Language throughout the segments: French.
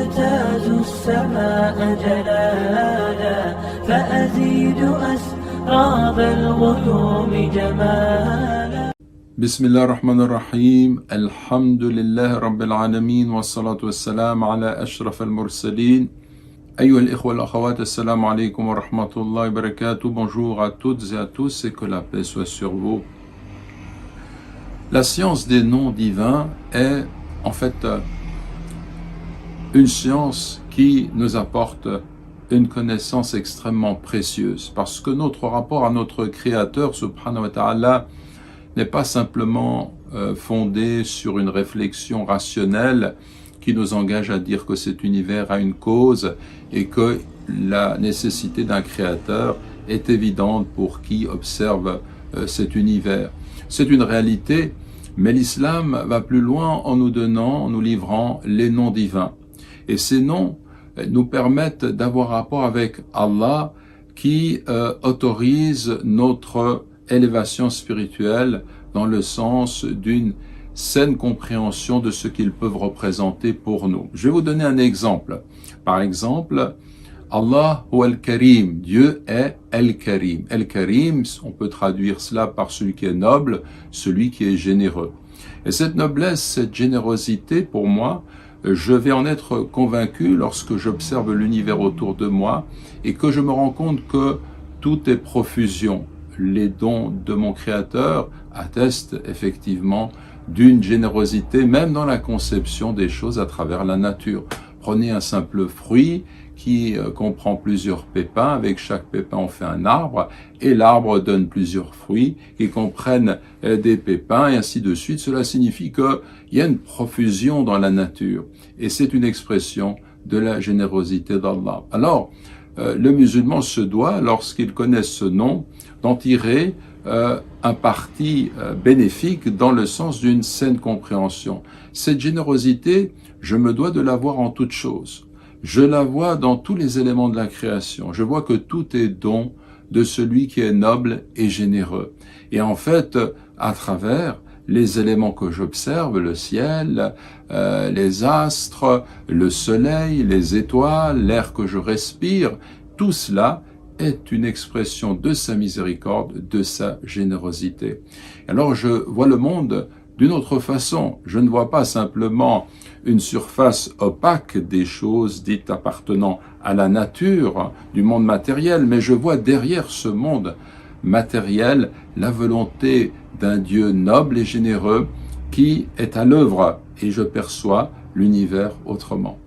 أجتاز السماء جلالا فأزيد أسراب الغيوم جمالا. بسم الله الرحمن الرحيم. الحمد لله رب العالمين والصلاة والسلام على أشرف المرسلين. أيها الإخوة والأخوات, السلام عليكم ورحمة الله وبركاته. Bonjour à toutes et à tous et que la paix soit sur vous. La science des noms divins est en fait une science qui nous apporte une connaissance extrêmement précieuse, parce que notre rapport à notre Créateur, subhanahu wa ta'ala, n'est pas simplement fondé sur une réflexion rationnelle qui nous engage à dire que cet univers a une cause et que la nécessité d'un Créateur est évidente pour qui observe cet univers. C'est une réalité, mais l'islam va plus loin en nous livrant les noms divins. Et ces noms nous permettent d'avoir rapport avec Allah qui autorise notre élévation spirituelle dans le sens d'une saine compréhension de ce qu'ils peuvent représenter pour nous. Je vais vous donner un exemple. Par exemple, Allah ou Al-Karim, Dieu est Al-Karim. Al-Karim, on peut traduire cela par celui qui est noble, celui qui est généreux. Et cette noblesse, cette générosité, pour moi, je vais en être convaincu lorsque j'observe l'univers autour de moi et que je me rends compte que tout est profusion. Les dons de mon Créateur attestent effectivement d'une générosité, même dans la conception des choses à travers la nature. Prenez un simple fruit qui comprend plusieurs pépins. Avec chaque pépin, on fait un arbre, et l'arbre donne plusieurs fruits qui comprennent des pépins, et ainsi de suite. Cela signifie qu'il y a une profusion dans la nature, et c'est une expression de la générosité d'Allah. Alors, le musulman se doit, lorsqu'il connaît ce nom, d'en tirer un parti bénéfique dans le sens d'une saine compréhension. Cette générosité, je me dois de la voir en toutes choses. Je la vois dans tous les éléments de la création. Je vois que tout est don de celui qui est noble et généreux. Et en fait, à travers les éléments que j'observe, le ciel, les astres, le soleil, les étoiles, l'air que je respire, tout cela est une expression de sa miséricorde, de sa générosité. Alors je vois le monde d'une autre façon. Je ne vois pas simplement une surface opaque des choses dites appartenant à la nature, du monde matériel, mais je vois derrière ce monde matériel la volonté d'un Dieu noble et généreux qui est à l'œuvre, et je perçois l'univers autrement.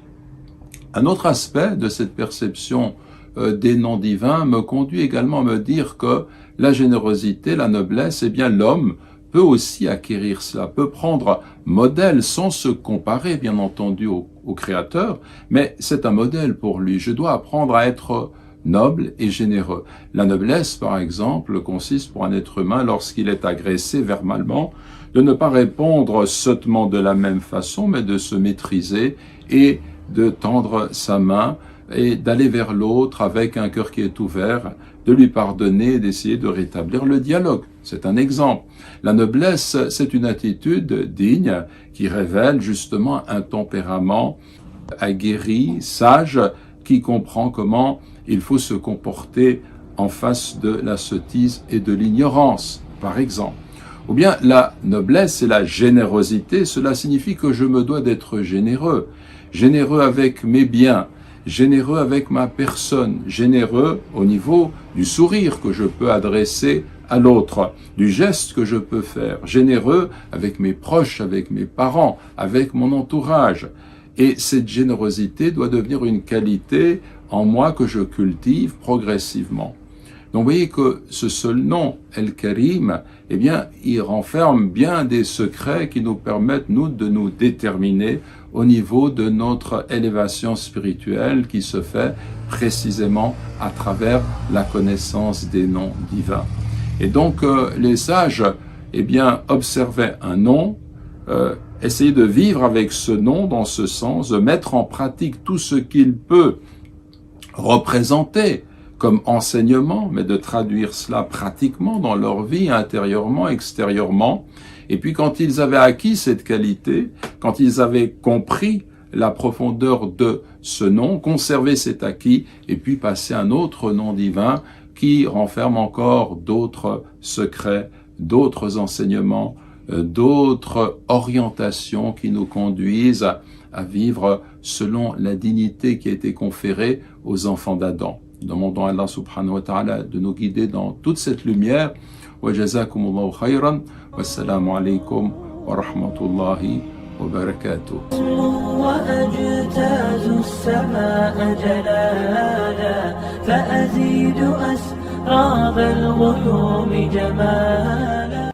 Un autre aspect de cette perception des noms divins me conduit également à me dire que la générosité, la noblesse, eh bien l'homme peut aussi acquérir cela, peut prendre modèle sans se comparer bien entendu au Créateur, mais c'est un modèle pour lui. Je dois apprendre à être noble et généreux. La noblesse, par exemple, consiste pour un être humain, lorsqu'il est agressé verbalement, de ne pas répondre sottement de la même façon, mais de se maîtriser et de tendre sa main et d'aller vers l'autre avec un cœur qui est ouvert, de lui pardonner et d'essayer de rétablir le dialogue. C'est un exemple. La noblesse, c'est une attitude digne qui révèle justement un tempérament aguerri, sage, qui comprend comment il faut se comporter en face de la sottise et de l'ignorance, par exemple. Ou bien la noblesse et la générosité, cela signifie que je me dois d'être généreux. Généreux avec mes biens, généreux avec ma personne, généreux au niveau du sourire que je peux adresser à l'autre, du geste que je peux faire, généreux avec mes proches, avec mes parents, avec mon entourage. Et cette générosité doit devenir une qualité en moi que je cultive progressivement. Donc vous voyez que ce seul nom, El-Karim, eh bien, il renferme bien des secrets qui nous permettent, nous, de nous déterminer au niveau de notre élévation spirituelle qui se fait précisément à travers la connaissance des noms divins. Et donc, les sages, eh bien, observaient un nom, essayer de vivre avec ce nom dans ce sens, de mettre en pratique tout ce qu'il peut représenter comme enseignement, mais de traduire cela pratiquement dans leur vie, intérieurement, extérieurement. Et puis quand ils avaient acquis cette qualité, quand ils avaient compris la profondeur de ce nom, conserver cet acquis et puis passer à un autre nom divin qui renferme encore d'autres secrets, d'autres enseignements, d'autres orientations qui nous conduisent à vivre selon la dignité qui a été conférée aux enfants d'Adam. Demandons à Allah subhanahu wa ta'ala de nous guider dans toute cette lumière. Wa jazakumullahu khayran. Wassalamu alaikum wa rahmatullahi wa barakatuh. وأجتاز السماء جلالا فأزيد أسراب الغيوم جمالا